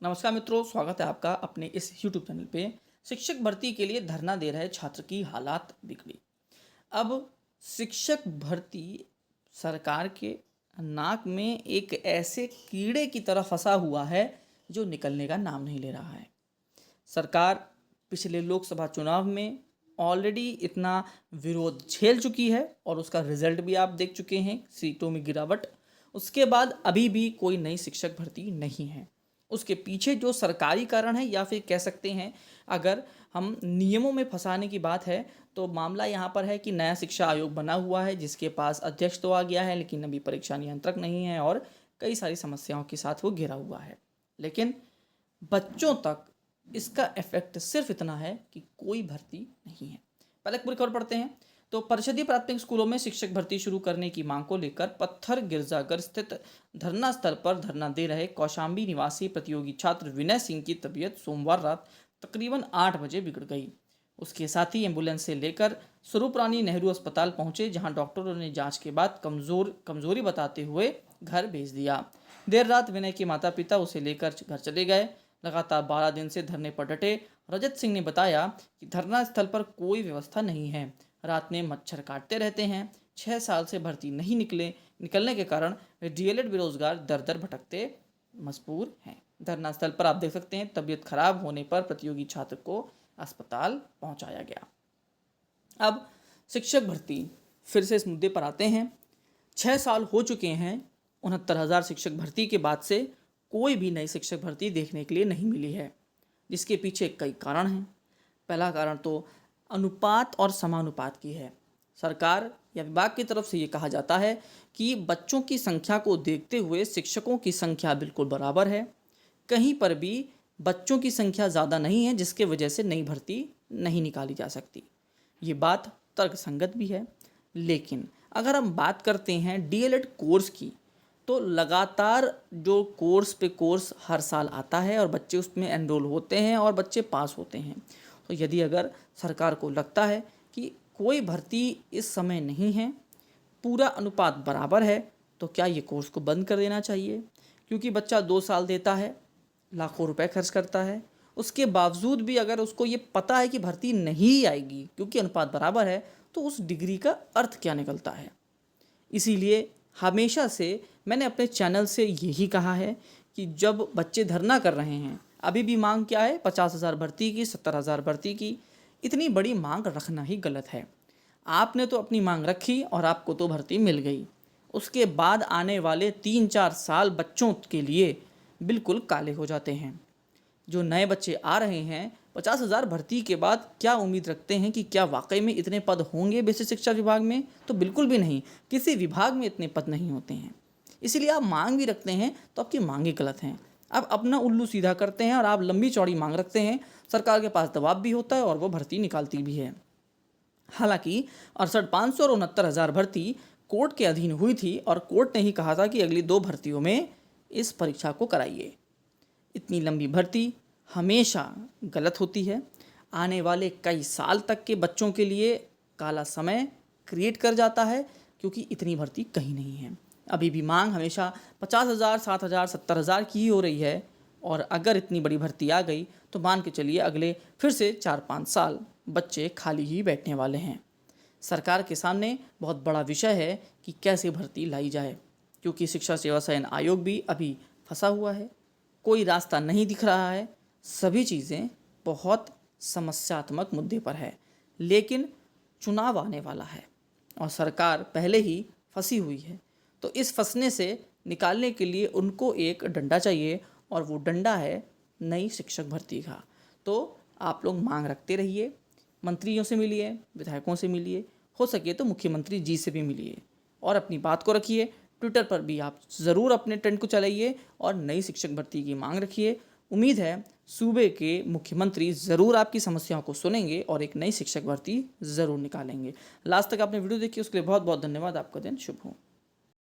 नमस्कार मित्रों, स्वागत है आपका अपने इस YouTube चैनल पे। शिक्षक भर्ती के लिए धरना दे रहे छात्र की हालात बिगड़ी। अब शिक्षक भर्ती सरकार के नाक में एक ऐसे कीड़े की तरह फंसा हुआ है जो निकलने का नाम नहीं ले रहा है। सरकार पिछले लोकसभा चुनाव में ऑलरेडी इतना विरोध झेल चुकी है और उसका रिजल्ट भी आप देख चुके हैं, सीटों में गिरावट। उसके बाद अभी भी कोई नई शिक्षक भर्ती नहीं है। उसके पीछे जो सरकारी कारण है, या फिर कह सकते हैं अगर हम नियमों में फंसाने की बात है तो मामला यहाँ पर है कि नया शिक्षा आयोग बना हुआ है जिसके पास अध्यक्ष तो आ गया है लेकिन अभी परीक्षा नियंत्रक नहीं है और कई सारी समस्याओं के साथ वो घिरा हुआ है। लेकिन बच्चों तक इसका इफेक्ट सिर्फ इतना है कि कोई भर्ती नहीं है। पहले पूरी खबर पढ़ते हैं। तो परिषदीय प्राथमिक स्कूलों में शिक्षक भर्ती शुरू करने की मांग को लेकर पत्थर गिरजागर स्थित धरना स्थल पर धरना दे रहे कौशाम्बी निवासी प्रतियोगी छात्र विनय सिंह की तबीयत सोमवार रात तकरीबन 8 बजे बिगड़ गई। उसके साथी एम्बुलेंस से लेकर स्वरूपरानी नेहरू अस्पताल पहुंचे, जहां डॉक्टरों ने जांच के बाद कमजोरी बताते हुए घर भेज दिया। देर रात विनय के माता पिता उसे लेकर घर चले गए। लगातार 12 दिन से धरने पर डटे रजत सिंह ने बताया कि धरना स्थल पर कोई व्यवस्था नहीं है, रात में मच्छर काटते रहते हैं। 6 साल से भर्ती नहीं निकलने के कारण वे डीएलएड बेरोजगार दर दर भटकते मजबूर हैं। धरना स्थल पर आप देख सकते हैं, तबीयत खराब होने पर प्रतियोगी छात्र को अस्पताल पहुंचाया गया। अब शिक्षक भर्ती, फिर से इस मुद्दे पर आते हैं। 6 साल हो चुके हैं, 69,000 शिक्षक भर्ती के बाद से कोई भी नई शिक्षक भर्ती देखने के लिए नहीं मिली है, जिसके पीछे कई कारण हैं। पहला कारण तो अनुपात और समानुपात की है। सरकार या विभाग की तरफ से ये कहा जाता है कि बच्चों की संख्या को देखते हुए शिक्षकों की संख्या बिल्कुल बराबर है। कहीं पर भी बच्चों की संख्या ज़्यादा नहीं है जिसके वजह से नई भर्ती नहीं निकाली जा सकती। ये बात तर्कसंगत भी है। लेकिन अगर हम बात करते हैं डीएलएड कोर्स की, तो लगातार जो कोर्स पे कोर्स हर साल आता है और बच्चे उसमें एनरोल होते हैं और बच्चे पास होते हैं। तो यदि अगर सरकार को लगता है कि कोई भर्ती इस समय नहीं है, पूरा अनुपात बराबर है, तो क्या ये कोर्स को बंद कर देना चाहिए? क्योंकि बच्चा 2 साल देता है, लाखों रुपए खर्च करता है, उसके बावजूद भी अगर उसको ये पता है कि भर्ती नहीं आएगी क्योंकि अनुपात बराबर है, तो उस डिग्री का अर्थ क्या निकलता है? इसीलिए हमेशा से मैंने अपने चैनल से यही कहा है कि जब बच्चे धरना कर रहे हैं, अभी भी मांग क्या है, 50,000 भर्ती की, 70,000 भर्ती की, इतनी बड़ी मांग रखना ही गलत है। आपने तो अपनी मांग रखी और आपको तो भर्ती मिल गई। उसके बाद आने वाले 3-4 साल बच्चों के लिए बिल्कुल काले हो जाते हैं। जो नए बच्चे आ रहे हैं, 50,000 भर्ती के बाद क्या उम्मीद रखते हैं कि क्या वाकई में इतने पद होंगे बेसिक शिक्षा विभाग में? तो बिल्कुल भी नहीं। किसी विभाग में इतने पद नहीं होते हैं। इसीलिए आप मांग भी रखते हैं तो आपकी मांगें गलत हैं। आप अपना उल्लू सीधा करते हैं और आप लंबी चौड़ी मांग रखते हैं। सरकार के पास दबाव भी होता है और वो भर्ती निकालती भी है। हालांकि 68,500 और 69,000 भर्ती कोर्ट के अधीन हुई थी और कोर्ट ने ही कहा था कि अगली 2 भर्तियों में इस परीक्षा को कराइए। इतनी लंबी भर्ती हमेशा गलत होती है। आने वाले कई साल तक के बच्चों के लिए काला समय क्रिएट कर जाता है, क्योंकि इतनी भर्ती कहीं नहीं है। अभी भी मांग हमेशा 50,000, 60,000, 70,000 की ही हो रही है और अगर इतनी बड़ी भर्ती आ गई तो मान के चलिए अगले फिर से 4-5 साल बच्चे खाली ही बैठने वाले हैं। सरकार के सामने बहुत बड़ा विषय है कि कैसे भर्ती लाई जाए, क्योंकि शिक्षा सेवा चयन आयोग भी अभी फंसा हुआ है। कोई रास्ता नहीं दिख रहा है। सभी चीज़ें बहुत समस्यात्मक मुद्दे पर है। लेकिन चुनाव आने वाला है और सरकार पहले ही फंसी हुई है, तो इस फंसने से निकालने के लिए उनको एक डंडा चाहिए और वो डंडा है नई शिक्षक भर्ती का। तो आप लोग मांग रखते रहिए, मंत्रियों से मिलिए, विधायकों से मिलिए, हो सके तो मुख्यमंत्री जी से भी मिलिए और अपनी बात को रखिए। ट्विटर पर भी आप ज़रूर अपने ट्रेंड को चलाइए और नई शिक्षक भर्ती की मांग रखिए। उम्मीद है सूबे के मुख्यमंत्री ज़रूर आपकी समस्याओं को सुनेंगे और एक नई शिक्षक भर्ती ज़रूर निकालेंगे। लास्ट तक आपने वीडियो देखी, उसके लिए बहुत बहुत धन्यवाद। आपका दिन शुभ हो।